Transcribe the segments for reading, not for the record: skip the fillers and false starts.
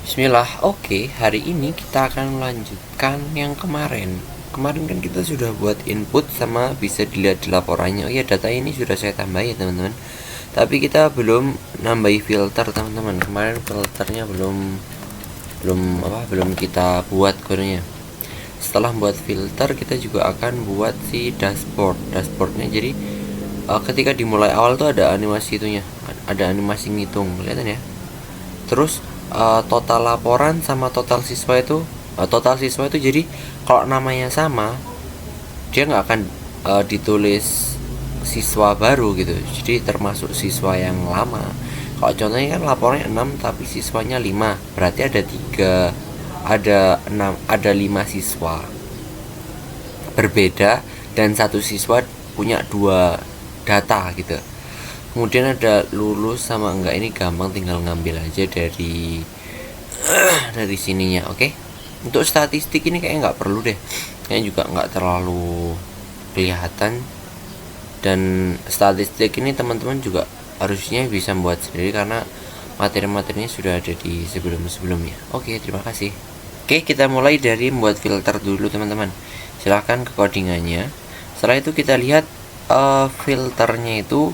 Bismillah. Oke, hari ini kita akan melanjutkan yang kemarin. Kemarin kan kita sudah buat input sama bisa dilihat di laporannya. Oh ya, data ini sudah saya tambahin teman-teman. Tapi kita belum nambahi filter teman-teman. Kemarin filternya belum kita buat kodenya. Setelah buat filter, kita juga akan buat si dashboardnya. Jadi ketika dimulai awal tuh ada animasi itunya, ada animasi ngitung, kelihatan ya. Terus total laporan sama total siswa itu jadi kalau namanya sama dia nggak akan ditulis siswa baru gitu, jadi termasuk siswa yang lama. Kalau contohnya kan laporannya 6 tapi siswanya 5, berarti ada 5 siswa berbeda dan satu siswa punya 2 data gitu. Kemudian ada lulus sama enggak, ini gampang, tinggal ngambil aja dari sininya. Oke. Untuk statistik ini kayaknya nggak perlu deh, kayaknya juga nggak terlalu kelihatan. Dan statistik ini teman-teman juga harusnya bisa buat sendiri karena materi-materinya sudah ada di sebelum-sebelumnya. Oke, terima kasih. Oke, kita mulai dari membuat filter dulu teman-teman. Silahkan ke codingannya. Setelah itu kita lihat filternya itu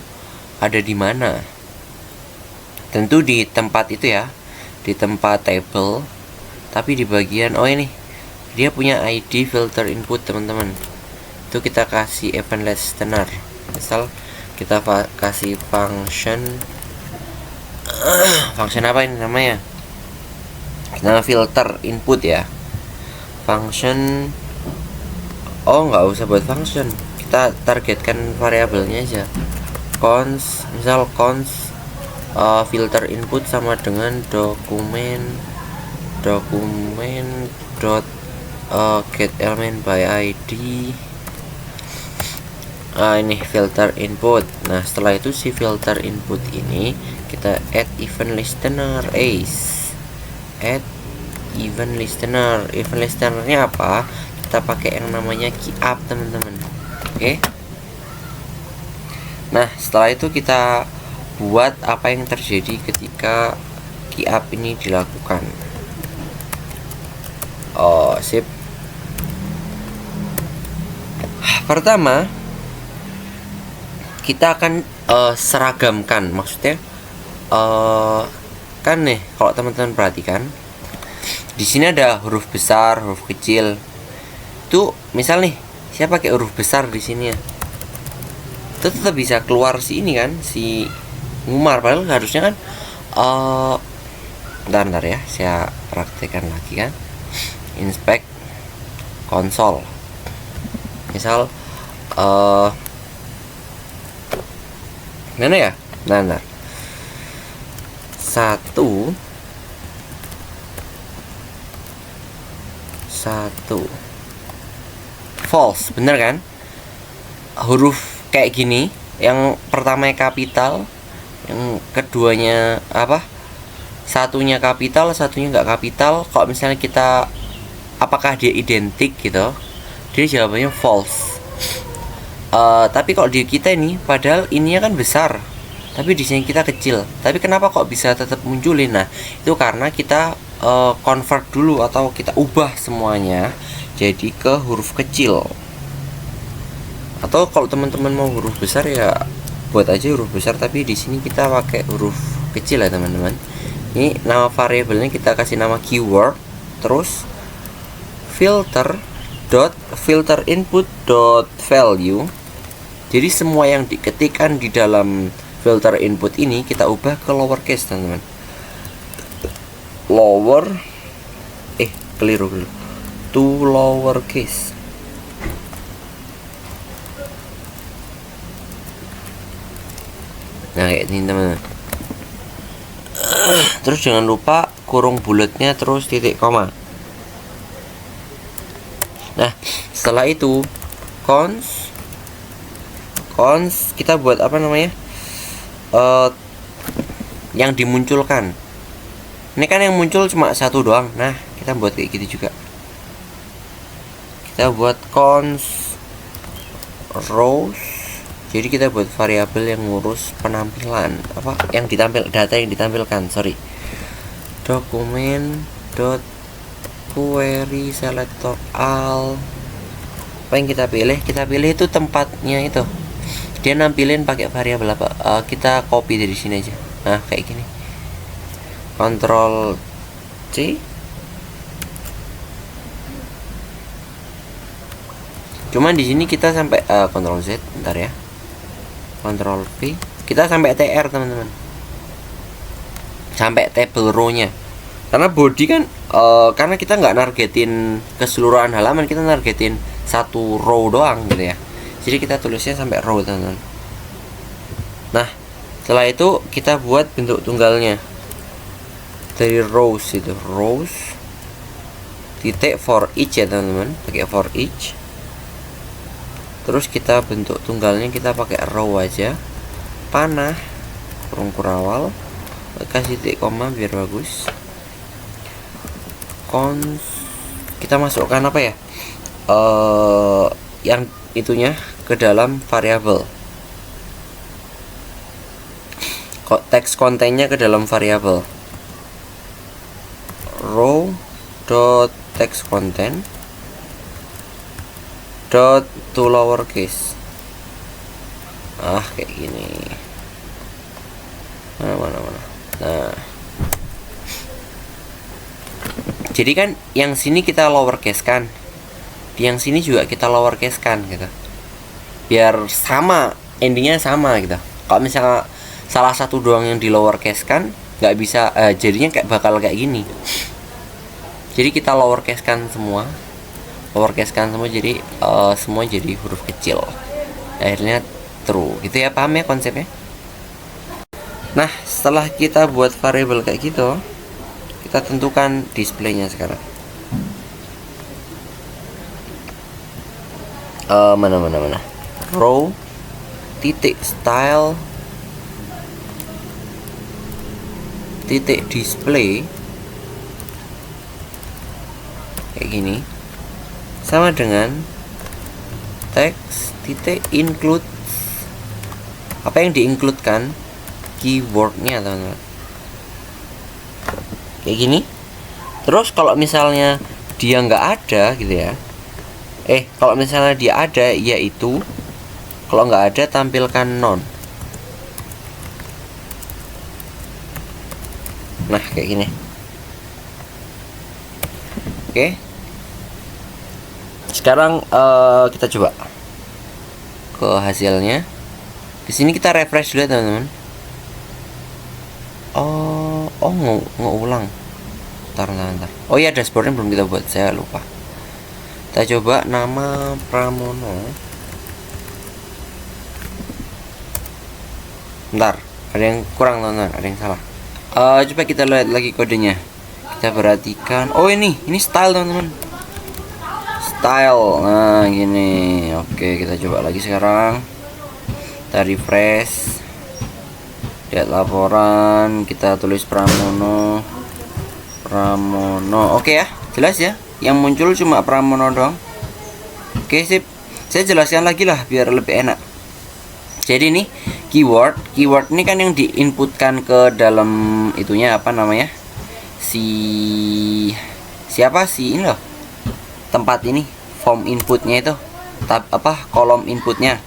ada di mana. Tentu di tempat itu ya, di tempat table. Tapi di bagian ini dia punya ID filter input teman-teman. Itu kita kasih event listener. Misal kita kasih function apa ini namanya? Nama filter input ya. Function nggak usah buat function. Kita targetkan variabelnya aja. Misal filter input sama dengan dokumen dot get element by ID. Ini filter input. Nah, setelah itu si filter input ini kita add event listener. Add event listener. Event listenernya apa? Kita pakai yang namanya key up teman-teman. Oke. Nah, setelah itu kita buat apa yang terjadi ketika key up ini dilakukan. Sip. Pertama, kita akan seragamkan. Maksudnya kan nih, kalau teman-teman perhatikan, di sini ada huruf besar, huruf kecil. Tuh, misal nih, saya pakai huruf besar di sini ya. Itu tetap bisa keluar si ini kan, si ngumar, padahal harusnya kan bentar ya, saya praktekkan lagi kan. Inspect console. Misal mana ya? Nah. 1 false, bener kan? Huruf kayak gini, yang pertamanya kapital, yang keduanya satunya kapital, satunya nggak kapital. Kalau misalnya kita apakah dia identik gitu, dia jawabannya false. Tapi kalau di kita ini, padahal ininya kan besar, tapi di sini kita kecil. Tapi kenapa kok bisa tetap munculin? Nah, itu karena kita convert dulu atau kita ubah semuanya jadi ke huruf kecil. Atau kalau teman-teman mau huruf besar ya buat aja huruf besar, tapi di sini kita pakai huruf kecil ya teman-teman. Ini nama variabelnya kita kasih nama keyword, terus filter input value. Jadi semua yang diketikkan di dalam filter input ini kita ubah ke lowercase teman-teman. Keliru to lowercase. Nah, kayak ini teman-teman. Terus jangan lupa kurung bulatnya, terus titik koma. Nah, setelah itu cons kita buat apa namanya? Yang dimunculkan. Ini kan yang muncul cuma satu doang. Nah, kita buat kayak gitu juga. Kita buat cons rows. Jadi kita buat variabel yang ngurus penampilan, data yang ditampilkan, dokumen dot query selector all. Apa yang kita pilih? Kita pilih itu tempatnya itu. Dia nampilin pakai variabel apa? Kita copy dari sini aja. Nah, kayak gini. Ctrl C. Cuman di sini kita sampai Ctrl Z, bentar ya. Ctrl V. Kita sampai TR, teman-teman. Sampai table row-nya. Karena body kan karena kita nggak nargetin keseluruhan halaman, kita nargetin satu row doang gitu ya. Jadi kita tulisnya sampai row, teman-teman. Nah, setelah itu kita buat bentuk tunggalnya dari rows itu, rows titik for each ya, teman-teman, pakai for each. Terus kita bentuk tunggalnya kita pakai row aja, panah kurung kurawal, kasih titik koma biar bagus. Kita masukkan apa ya, yang itunya ke dalam variabel, teks kontennya ke dalam variabel row dot text content dot to lowercase. Kayak gini. Mana. Nah, jadi kan yang sini kita lowercase kan, yang sini juga kita lowercase kan gitu, biar sama, endingnya sama gitu. Kalau misalnya salah satu doang yang di lowercase kan, nggak bisa, jadinya kayak bakal kayak gini. Jadi kita lowercase kan semua, jadi semua jadi huruf kecil, akhirnya true gitu ya. Paham ya konsepnya? Nah, setelah kita buat variabel kayak gitu, kita tentukan displaynya sekarang. Mana row titik style titik display kayak gini, sama dengan text titik include. Apa yang diincludekan? Keywordnya, teman-teman, kayak gini. Terus kalau misalnya dia nggak ada gitu ya, kalau misalnya dia ada, yaitu kalau nggak ada tampilkan none. Nah, kayak gini. Oke. Sekarang kita coba ke hasilnya. Di sini kita refresh dulu, teman-teman. Ngulang. Bentar. Oh iya, dashboardnya belum kita buat, saya lupa. Kita coba nama Pramono. Bentar, ada yang kurang, teman-teman, ada yang salah. Coba kita lihat lagi kodenya. Kita perhatikan. Oh, ini style, teman-teman. Style. Nah, gini. Oke, kita coba lagi sekarang. Kita refresh. Lihat laporan, kita tulis Pramono. Oke ya, jelas ya. Yang muncul cuma Pramono doang. Oke, sip. Saya jelaskan lagi lah biar lebih enak. Jadi nih, keyword ini kan yang diinputkan ke dalam itunya, apa namanya? Siapa sih ini loh. Tempat ini, form inputnya itu. Kolom inputnya.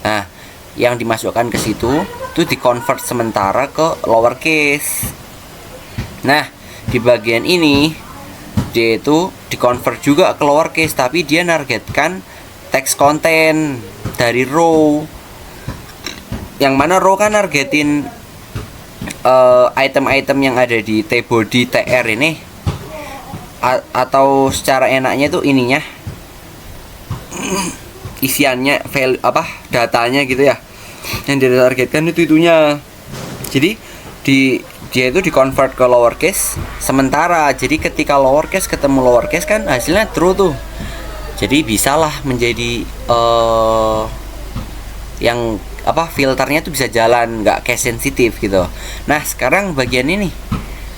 Nah, yang dimasukkan ke situ itu di-convert sementara ke lowercase. Nah, di bagian ini dia itu di-convert juga ke lowercase, tapi dia nargetkan text content dari row. Yang mana row kan nargetin item-item yang ada di tbody tr ini, atau secara enaknya itu ininya isiannya, datanya gitu ya, yang ditargetkan itunya. Jadi dia itu di-convert ke lowercase sementara. Jadi ketika lowercase ketemu lowercase kan hasilnya true tuh. Jadi bisalah menjadi yang filternya tuh bisa jalan, nggak case sensitif gitu. Nah, sekarang bagian ini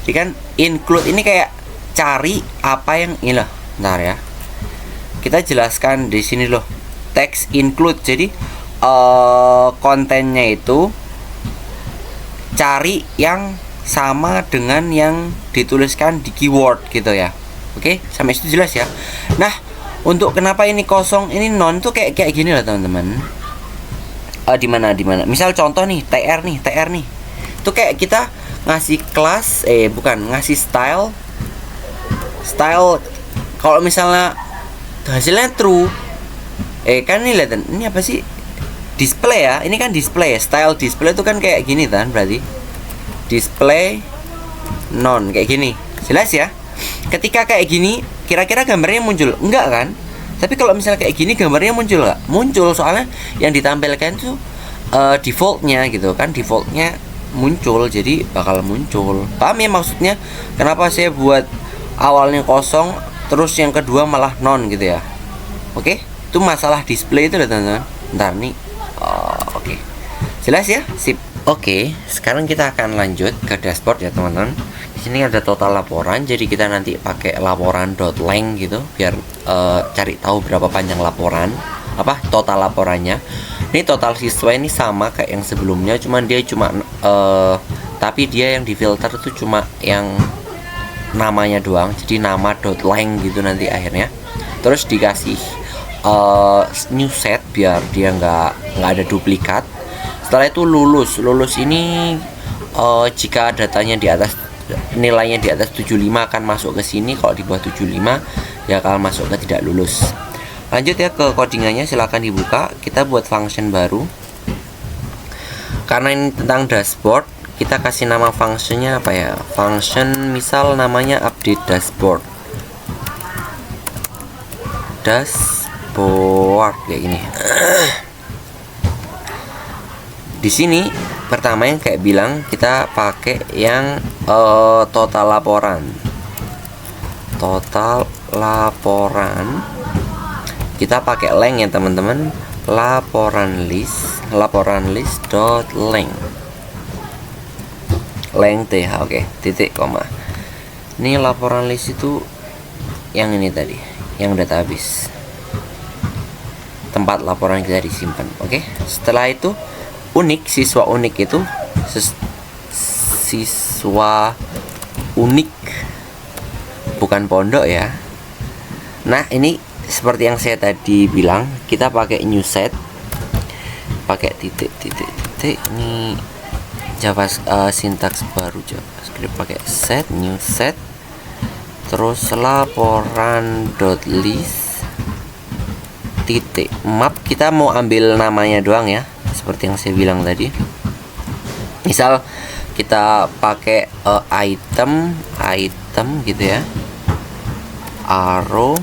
jadi kan include ini kayak cari apa yang ini loh. Bentar ya, kita jelaskan di sini loh, text include. Jadi kontennya itu cari yang sama dengan yang dituliskan di keyword gitu ya. Oke, sampai situ jelas ya. Nah, untuk kenapa ini kosong, ini non tuh kayak gini lah teman-teman. Di mana? Misal contoh nih, TR nih. Itu kayak kita ngasih kelas, bukan, ngasih style. Kalau misalnya hasilnya true, kan ini lihat, ini apa sih? Display ya, ini kan display, style display itu kan kayak gini kan, berarti display non kayak gini, jelas ya. Ketika kayak gini, kira-kira gambarnya muncul enggak kan? Tapi kalau misalnya kayak gini, gambarnya muncul nggak? Muncul, soalnya yang ditampilkan tuh defaultnya gitu kan, defaultnya muncul, jadi bakal muncul. Paham ya maksudnya? Kenapa saya buat awalnya kosong, terus yang kedua malah non gitu ya? Oke, itu masalah display itu loh teman-teman. Ntar nih. Oke. Jelas ya? Sip. Oke, sekarang kita akan lanjut ke dashboard ya teman-teman. Di sini ada total laporan, jadi kita nanti pakai laporan.length gitu biar cari tahu berapa panjang laporan, apa total laporannya. Ini total siswa ini sama kayak yang sebelumnya, cuman dia cuma tapi dia yang difilter itu cuma yang namanya doang, jadi nama.length gitu nanti akhirnya. Terus dikasih new set biar dia nggak ada duplikat. Setelah itu lulus ini jika datanya di atas, nilainya di atas 75 akan masuk ke sini, kalau di bawah 75 ya akan masuk ke tidak lulus. Lanjut ya ke codingannya, silahkan dibuka. Kita buat function baru karena ini tentang dashboard. Kita kasih nama functionnya apa ya, function misal namanya update dashboard kayak gini. Di sini pertama yang kayak bilang kita pakai yang total laporan. Kita pakai length ya teman-teman. Laporan list dot length th, oke, titik koma. Ini laporan list itu yang ini tadi, yang database, tempat laporan kita disimpan. Oke, setelah itu siswa unik itu siswa unik, bukan pondok ya. Nah, ini seperti yang saya tadi bilang, kita pakai new set, pakai titik. Ini sintaks baru JavaScript, pakai set, new set, terus laporan.list titik map. Kita mau ambil namanya doang ya, seperti yang saya bilang tadi. Misal kita pakai item gitu ya, arrow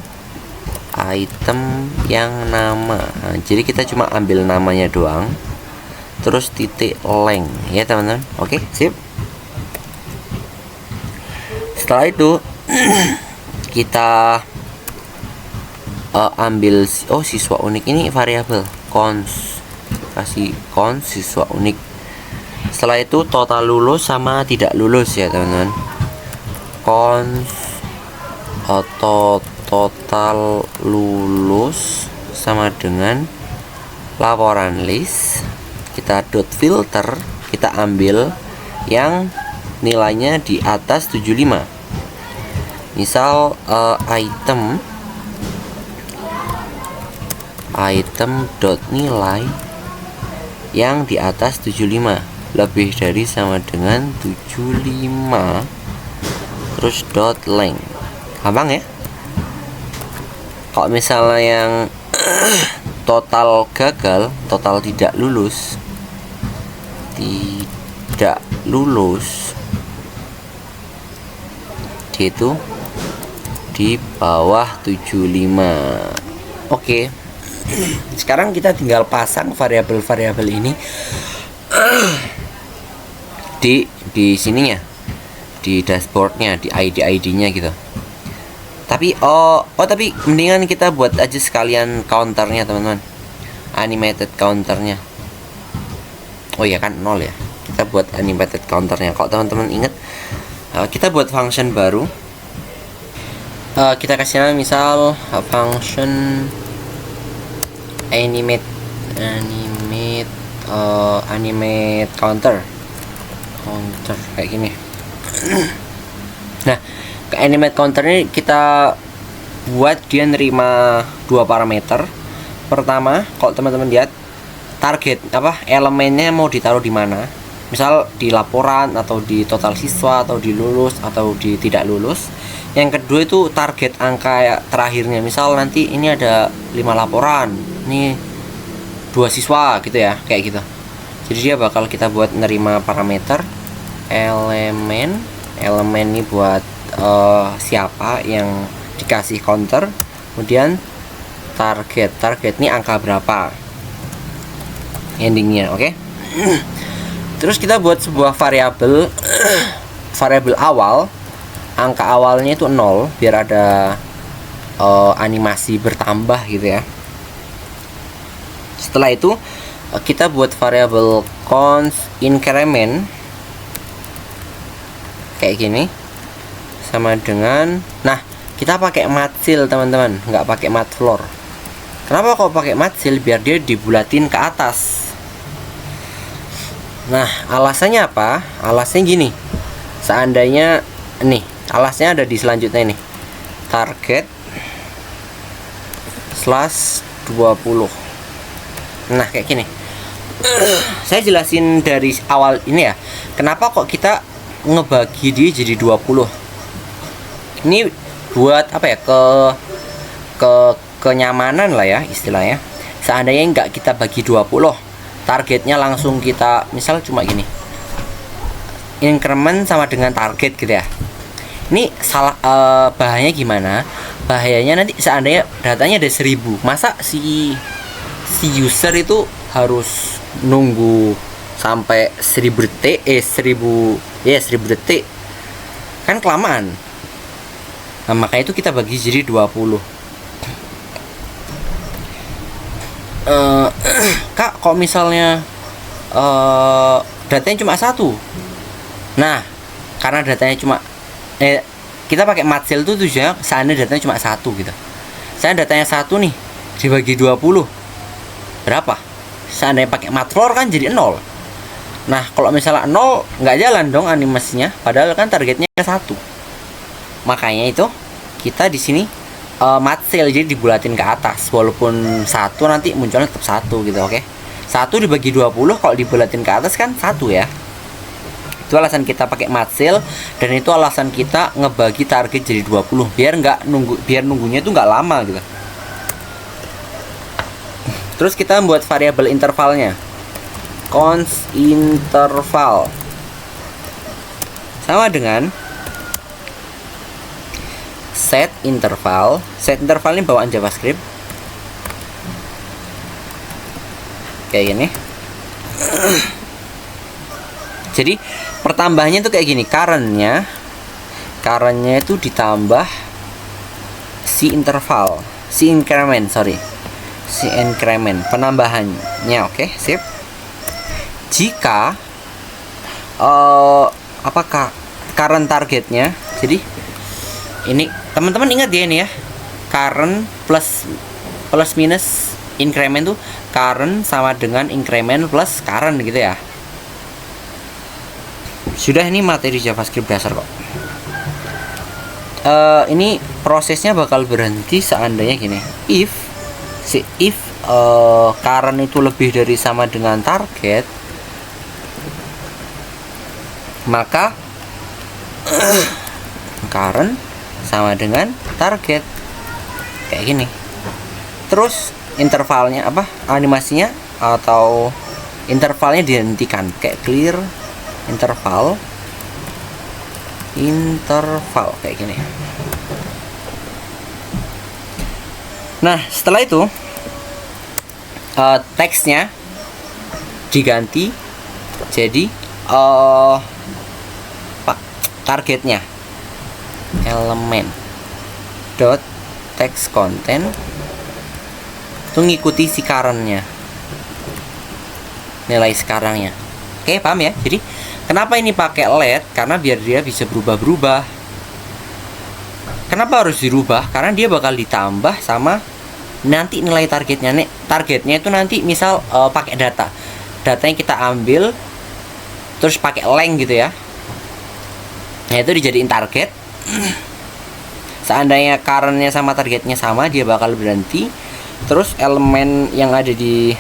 item yang nama. Nah, jadi kita cuma ambil namanya doang, terus titik length ya teman-teman. Oke, sip. Setelah itu kita ambil siswa unik, ini variabel cons, kasih cons siswa unik. Setelah itu total lulus sama tidak lulus ya teman-teman. Cons atau total lulus sama dengan laporan list. Kita dot filter, kita ambil yang nilainya di atas 75. Misal item dot nilai yang di atas 75 lebih dari sama dengan 75, terus dot length. Gampang ya. Kalau misalnya yang total gagal, total tidak lulus, dia itu di bawah 75. Oke. Sekarang kita tinggal pasang variabel-variabel ini di sininya, di dashboardnya, di ID-nya gitu. Tapi tapi mendingan kita buat aja sekalian counternya teman-teman, animated counternya. Oh ya kan 0 ya, kita buat animated counternya. Kalau teman-teman ingat, kita buat function baru. Kita kasih nama misal function animate counter kayak gini. Nah, ke animate counter ini kita buat dia nerima dua parameter. Pertama, kalau teman-teman lihat target elemennya mau ditaruh di mana, misal di laporan atau di total siswa atau di lulus atau di tidak lulus. Yang kedua itu target angka terakhirnya, misal nanti ini ada 5 laporan, ini 2 siswa gitu ya, kayak gitu. Jadi dia bakal kita buat nerima parameter elemen ini buat siapa yang dikasih counter, kemudian target ini angka berapa endingnya. Oke. Terus kita buat sebuah variabel awal, angka awalnya itu 0 biar ada animasi bertambah gitu ya. Setelah itu kita buat variabel const increment kayak gini, sama dengan, nah kita pakai matsil teman-teman, nggak pakai matfloor. Kenapa kok pakai matsil? Biar dia dibulatin ke atas. Nah, alasannya apa? Alasannya gini, seandainya nih, alasnya ada di selanjutnya nih, target /20. Nah, kayak gini. Saya jelasin dari awal ini ya, kenapa kok kita ngebagi dia jadi 20. Ini buat apa ya, kenyamanan lah ya istilahnya. Seandainya nggak kita bagi 20, targetnya langsung kita misal cuma gini, increment sama dengan target gitu ya. Ini salah, bahayanya gimana? Bahayanya nanti seandainya datanya ada 1000, masa si user itu harus nunggu sampai 1000 detik 1000 detik, kan kelamaan. Nah, makanya itu kita bagi jadi 20. Kak, kok misalnya datanya cuma 1? Nah, karena datanya cuma kita pakai matsil itu tujuannya seandainya datanya cuma 1 gitu. Saya datanya 1 nih dibagi 20 berapa? Seandainya pakai matfloor kan jadi 0. Nah, kalau misalnya 0 nggak jalan dong animasinya, padahal kan targetnya 1. Makanya itu kita di sini matsil, jadi dibulatin ke atas, walaupun 1 nanti munculnya tetap 1 gitu. Oke. 1 dibagi 20 kalau dibulatin ke atas kan 1 ya. Itu alasan kita pakai matsil, dan itu alasan kita ngebagi target jadi 20 biar nunggunya itu nggak lama gitu. Terus kita buat variabel intervalnya, const interval, sama dengan set interval. Set interval ini bawaan JavaScript kayak gini. Jadi pertambahannya itu kayak gini, currentnya itu ditambah si increment penambahannya. Oke, sip. Jika apakah current targetnya, jadi ini teman-teman ingat ya, ini ya, current plus minus increment tuh, current sama dengan increment plus current gitu ya. Sudah, ini materi JavaScript dasar kok. Ini prosesnya bakal berhenti seandainya gini, if current itu lebih dari sama dengan target, maka current sama dengan target kayak gini. Terus intervalnya animasinya atau intervalnya dihentikan kayak clear interval kayak gini. Nah, setelah itu teksnya diganti jadi targetnya elemen dot text content itu ngikuti si currentnya, nilai sekarangnya. Oke, paham ya? Jadi kenapa ini pakai let? Karena biar dia bisa berubah-berubah. Kenapa harus dirubah? Karena dia bakal ditambah sama nanti nilai targetnya. Targetnya itu nanti misal pakai datanya kita ambil terus pakai length gitu ya. Nah, itu dijadiin target. Seandainya currentnya sama targetnya sama, dia bakal berhenti. Terus elemen yang ada di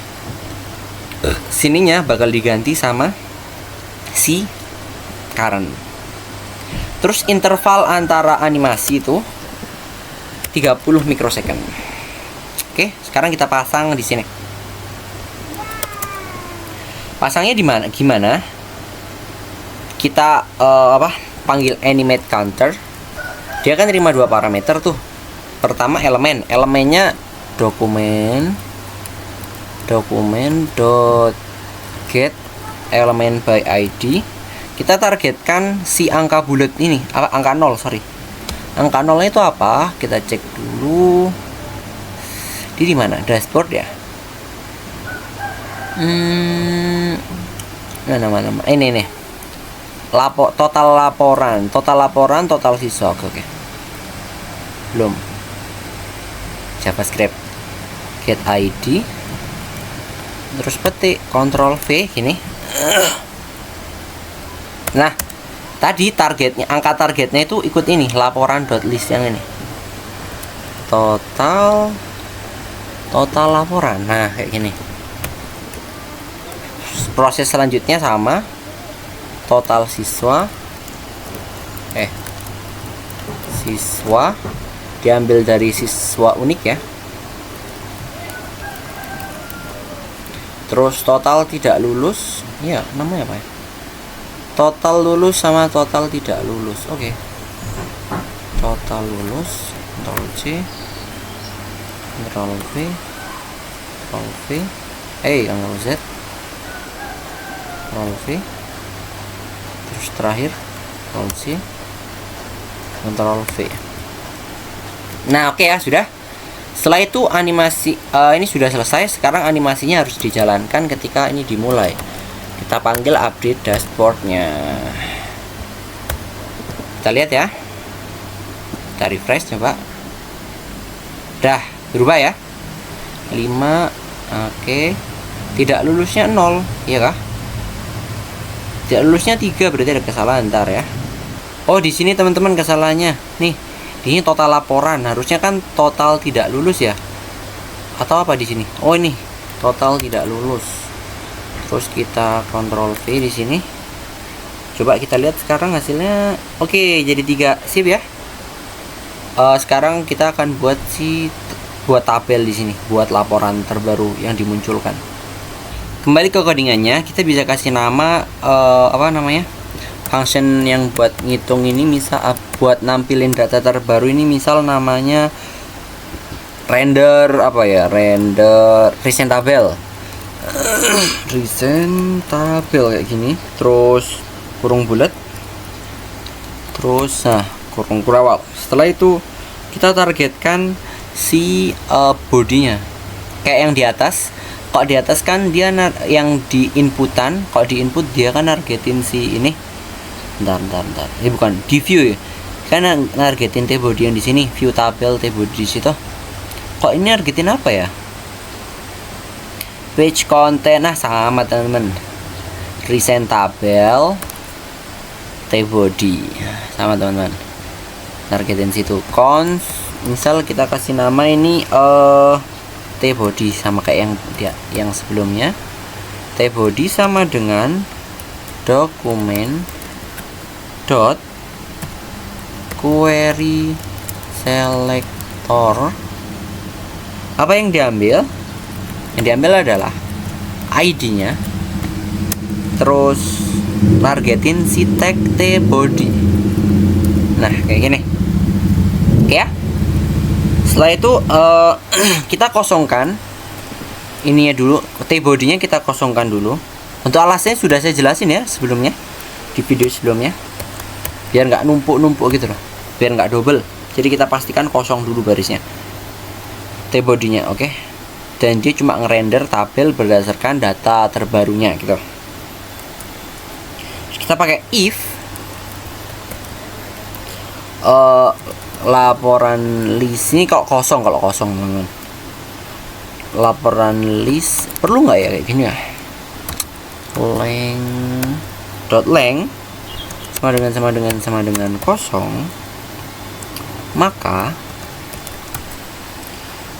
sininya bakal diganti sama si current. Terus interval antara animasi itu 30 mikrosecond. Oke, sekarang kita pasang di sini. Pasangnya di mana? Gimana? Kita panggil animate counter. Dia kan terima 2 parameter tuh. Pertama elemennya dokumen dot get element by ID. Kita targetkan si angka bulat ini, angka 0, sorry. Angka 0 itu apa? Kita cek dulu. Di mana? Dashboard ya. Nama ini nih. Total laporan, total siswa. Oke. Belum. JavaScript get ID. Terus petik Ctrl V gini. Nah, tadi angka targetnya itu ikut ini, laporan.list yang ini. Total laporan. Nah, kayak gini. Proses selanjutnya sama. Total siswa diambil dari siswa unik ya. Terus total tidak lulus ya, namanya apa ya, total lulus sama total tidak lulus. Oke. Total lulus, Ctrl C, Ctrl V, Ctrl Z, Ctrl V. Terus terakhir Ctrl C, Ctrl V. Nah, oke ya, sudah. Setelah itu animasi ini sudah selesai. Sekarang animasinya harus dijalankan ketika ini dimulai. Kita panggil update dashboardnya. Kita lihat ya. Kita refresh coba. Dah berubah ya. 5. Oke. Tidak lulusnya 0, iya kah? Tidak lulusnya 3, berarti ada kesalahan ntar ya. Oh, di sini teman-teman kesalahannya. Nih, ini total laporan, harusnya kan total tidak lulus ya. Atau apa di sini? Oh, ini total tidak lulus. Terus kita Ctrl V di sini. Coba kita lihat sekarang hasilnya. Oke, jadi 3. Sip ya. Sekarang kita akan buat tabel di sini, buat laporan terbaru yang dimunculkan. Kembali ke codingannya, kita bisa kasih nama function yang buat ngitung ini, misal buat nampilin data terbaru ini, misal namanya render recent tabel kayak gini, terus kurung bulat, terus kurung kurawal. Setelah itu kita targetkan si bodinya kayak yang di atas. Kok di atas kan dia yang di inputan, kok di input dia kan nargetin si ini. Bentar. Ini bukan di view ya. Kan nargetin T-body yang di sini, view tabel T-body di situ. Kok ini nargetin apa ya? Page content. Nah, sama teman-teman. Recent tabel T-body. Sama teman-teman. Nargetin situ. Misal kita kasih nama ini T-body sama kayak yang sebelumnya. T-body sama dengan dokumen dot query selector. Apa yang diambil? Yang diambil adalah ID-nya, terus targetin si tag T-body. Nah, kayak gini. Oke ya. Setelah itu kita kosongkan ininya dulu, T-body-nya kita kosongkan dulu. Untuk alasnya sudah saya jelasin ya sebelumnya, di video sebelumnya, biar nggak numpuk gitu loh, biar nggak double. Jadi kita pastikan kosong dulu barisnya, T-body-nya. Oke. Dan dia cuma ngerender tabel berdasarkan data terbarunya gitu. Terus kita pakai if laporan list ini kalau kosong teman-teman. Laporan list perlu nggak ya kayak gini ya? Length sama dengan kosong, maka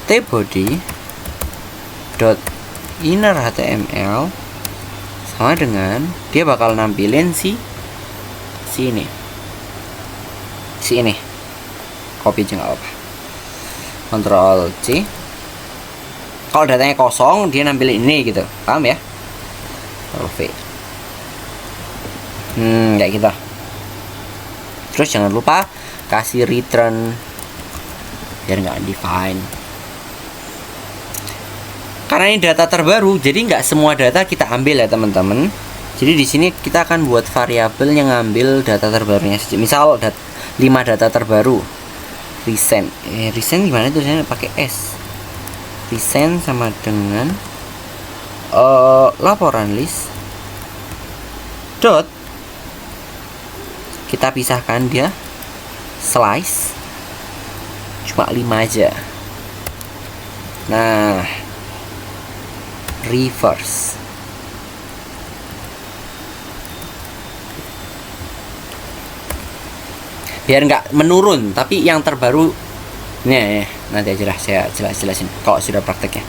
tbody dot inner html sama dengan dia bakal nampilin si ini copy aja nggak apa-apa, Ctrl C. Kalau datanya kosong dia nampilin ini gitu, paham ya? Ctrl V. Kayak gitu. Terus jangan lupa kasih return biar nggak undefined. Karena ini data terbaru, jadi nggak semua data kita ambil ya teman-teman. Jadi di sini kita akan buat variabel yang ngambil data terbarunya. Misal 5 data terbaru. Recent. Recent gimana tulisannya? Pakai S. Recent sama dengan laporan list dot, kita pisahkan dia slice cuma 5 aja. Nah, reverse. Biar nggak menurun, tapi yang terbaru nih, nanti aja lah saya jelasin kalau sudah prakteknya.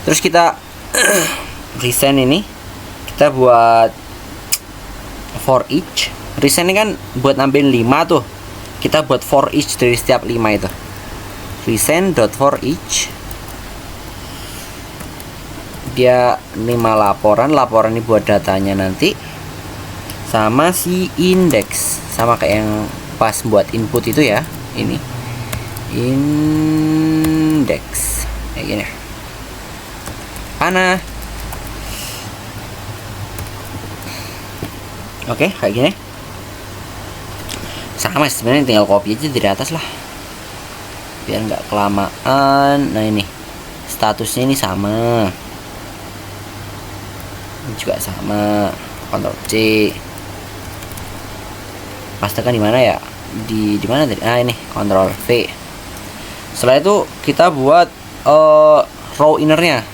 Terus kita recent ini kita buat for each. Recent ini kan buat nambahin 5 tuh, kita buat for each dari setiap 5 itu. Recent dot for each, dia 5 laporan ini buat datanya nanti, sama si index, sama kayak yang pas buat input itu ya, ini index kayak gini. Mana? Oke, kayak gini. Sama sebenarnya, tinggal copy aja dari atas lah biar nggak kelamaan. Nah, ini statusnya ini sama, ini juga sama. Ctrl C, pastikan di mana ya, di mana tadi? Nah, ini Ctrl V. Setelah itu kita buat row innernya,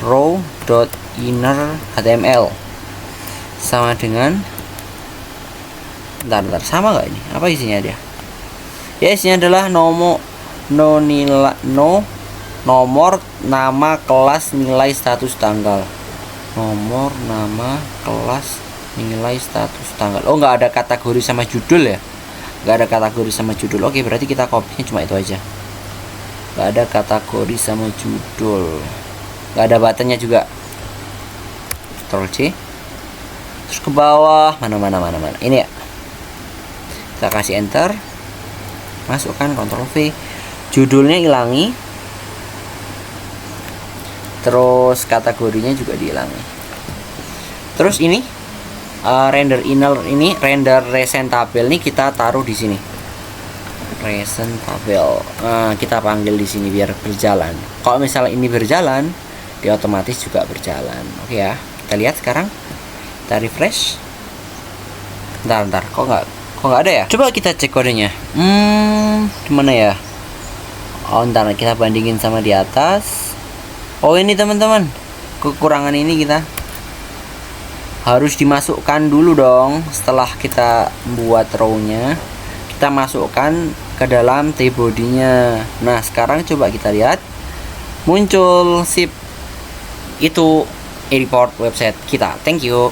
row dot inner html sama dengan bentar sama nggak ini? Apa isinya dia? Ya, isinya adalah nomor nama kelas nilai status tanggal. Nomor nama kelas nilai status tanggal. Oh, nggak ada kategori sama judul ya? Nggak ada kategori sama judul. Oke, berarti kita copy-nya cuma itu aja. Nggak ada kategori sama judul. Nggak ada buttonnya juga. Ctrl C. Terus ke bawah, mana. Ini ya. Kita kasih enter. Masukkan Ctrl V. Judulnya hilangi. Terus kategorinya juga dihilangi. Terus ini render inner ini, render recent tabel ini kita taruh di sini. Recent tabel. Kita panggil di sini biar berjalan. Kalau misalnya ini berjalan, dia otomatis juga berjalan. Oke ya. Kita lihat sekarang. Kita refresh. Bentar. Kok nggak ada ya? Coba kita cek kodenya. Gimana ya? Oh, ntar kita bandingin sama di atas. Oh, ini teman-teman, kekurangan ini kita harus dimasukkan dulu dong. Setelah kita buat row-nya, kita masukkan ke dalam tbody-nya. Nah, sekarang coba kita lihat, muncul sip itu report website kita. Thank you.